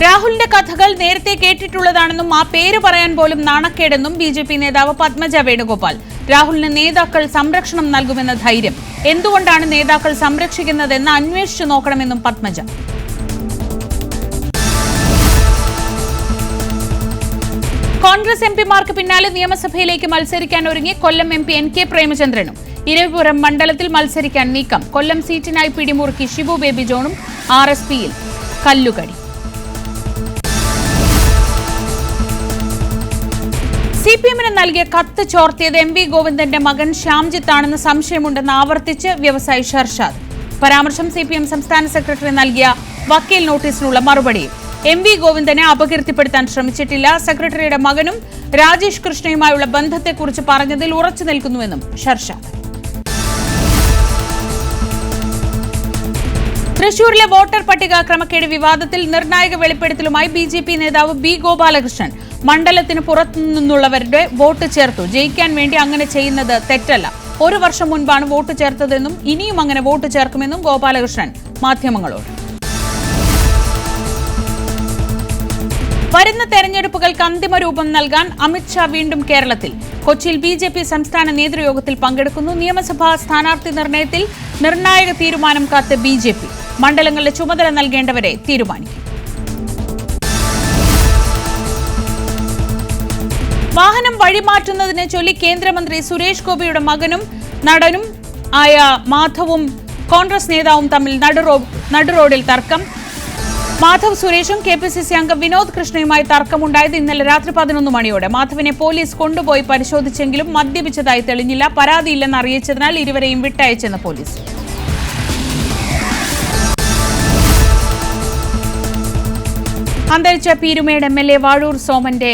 രാഹുലിന്റെ കഥകൾ നേരത്തെ കേട്ടിട്ടുള്ളതാണെന്നും ആ പേര് പറയാൻ പോലും നാണക്കേടെന്നും ബി.ജെ.പി. നേതാവ് പത്മജ വേണുഗോപാൽ. രാഹുലിന് നേതാക്കൾ സംരക്ഷണം നൽകുമെന്ന ധൈര്യം. എന്തുകൊണ്ടാണ് നേതാക്കൾ സംരക്ഷിക്കുന്നതെന്ന് അന്വേഷിച്ചു നോക്കണമെന്നും പത്മജ. കോൺഗ്രസ് എംപിമാർക്ക് പിന്നാലെ നിയമസഭയിലേക്ക് മത്സരിക്കാൻ ഒരുങ്ങി കൊല്ലം എം പി N.K. പ്രേമചന്ദ്രനും. ഇരവിപുരം മണ്ഡലത്തിൽ മത്സരിക്കാൻ നീക്കം. കൊല്ലം സീറ്റിനായി പിടിമുറുക്കി ഷിബു ബേബി ജോണും. RSPയിൽ കല്ലുകടി. CPM-ന് നൽകിയ കത്ത് ചോർത്തിയത് M.V. ഗോവിന്ദന്റെ മകൻ ശ്യാംജിത്താണെന്ന് സംശയമുണ്ടെന്ന് ആവർത്തിച്ച് വ്യവസായി ഷർഷാദ്. പരാമർശം CPM സംസ്ഥാന സെക്രട്ടറി നൽകിയ വക്കീൽ നോട്ടീസിനുള്ള മറുപടി. M.V. ഗോവിന്ദനെ അപകീർത്തിപ്പെടുത്താൻ ശ്രമിച്ചിട്ടില്ല. സെക്രട്ടറിയുടെ മകനും രാജേഷ് കൃഷ്ണയുമായുള്ള ബന്ധത്തെക്കുറിച്ച് പറഞ്ഞതിൽ ഉറച്ചു നിൽക്കുന്നുവെന്നും ഷർഷാദ്. തൃശൂരിലെ വോട്ടർ പട്ടിക ക്രമക്കേട് വിവാദത്തിൽ നിർണായക വെളിപ്പെടുത്തലുമായി BJP നേതാവ് B. ഗോപാലകൃഷ്ണൻ. മണ്ഡലത്തിന് പുറത്തുനിന്നുള്ളവരുടെ വോട്ട് ചേർത്തു. ജയിക്കാൻ വേണ്ടി അങ്ങനെ ചെയ്യുന്നത് തെറ്റല്ല. 1 വർഷം മുൻപാണ് വോട്ട് ചേർത്തതെന്നും ഇനിയും അങ്ങനെ വോട്ട് ചേർക്കുമെന്നും ഗോപാലകൃഷ്ണൻ മാധ്യമങ്ങളോട്. വരുന്ന തെരഞ്ഞെടുപ്പുകൾക്ക് അന്തിമ രൂപം നൽകാൻ അമിത്ഷാ വീണ്ടും കേരളത്തിൽ. കൊച്ചിയിൽ BJP സംസ്ഥാന നേതൃയോഗത്തിൽ പങ്കെടുക്കുന്നു. നിയമസഭാ സ്ഥാനാർത്ഥി നിർണയത്തിൽ നിർണായക തീരുമാനം കാത്ത് BJP. മണ്ഡലങ്ങളുടെ ചുമതല നൽകേണ്ടവരെ തീരുമാനിക്കും. വാഹനം വഴിമാറ്റുന്നതിനെ ചൊല്ലി കേന്ദ്രമന്ത്രി സുരേഷ് ഗോപിയുടെ മകനും നടനും ആയ മാധവും കോൺഗ്രസ് നേതാവും തമ്മിൽ നടുറോഡിൽ തർക്കം. മാധവ് സുരേഷും KPCC അംഗം വിനോദ് കൃഷ്ണയുമായി തർക്കമുണ്ടായത് ഇന്നലെ രാത്രി 11 മണിയോടെ. മാധവിനെ പോലീസ് കൊണ്ടുപോയി പരിശോധിച്ചെങ്കിലും മദ്യപിച്ചതായി തെളിഞ്ഞില്ല. പരാതിയില്ലെന്ന് അറിയിച്ചതിനാൽ ഇരുവരെയും വിട്ടയച്ചെന്ന് പോലീസ്. അന്തരിച്ച പീരുമേട് MLA വാഴൂർ സോമന്റെ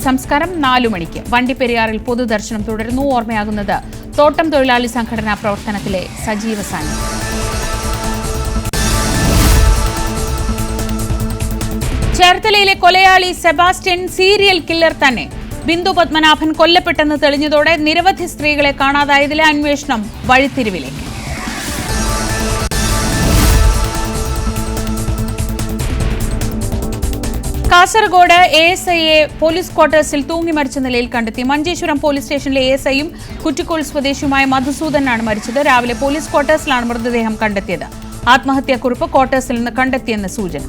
സംസ്കാരം 4 മണിക്ക്. വണ്ടിപ്പെരിയാറിൽ പൊതുദർശനം തുടരുന്നു. ഓർമ്മയാകുന്നത് തോട്ടം തൊഴിലാളി സംഘടനാ പ്രവർത്തനത്തിലെ സജീവ സാന്നിധ്യം. ചേർത്തലയിലെ കൊലയാളി സെബാസ്റ്റ്യൻ സീരിയൽ കില്ലർ തന്നെ. ബിന്ദു പത്മനാഭൻ കൊല്ലപ്പെട്ടെന്ന് തെളിഞ്ഞതോടെ നിരവധി സ്ത്രീകളെ കാണാതായതിലെ അന്വേഷണം വഴിത്തിരിവിലേക്ക്. കാസർഗോഡ് ASIയെ പോലീസ് ക്വാർട്ടേഴ്സിൽ തൂങ്ങി മരിച്ച നിലയിൽ കണ്ടെത്തി. മഞ്ചേശ്വരം പോലീസ് സ്റ്റേഷനിലെ ASIയും കുറ്റിക്കോൾ സ്വദേശിയുമായ മധുസൂദനാണ് മരിച്ചത്. രാവിലെ പോലീസ് ക്വാർട്ടേഴ്സിലാണ് മൃതദേഹം കണ്ടെത്തിയത്. ആത്മഹത്യാക്കുറിപ്പ് ക്വാർട്ടേഴ്സിൽ നിന്ന് കണ്ടെത്തിയെന്ന് സൂചന.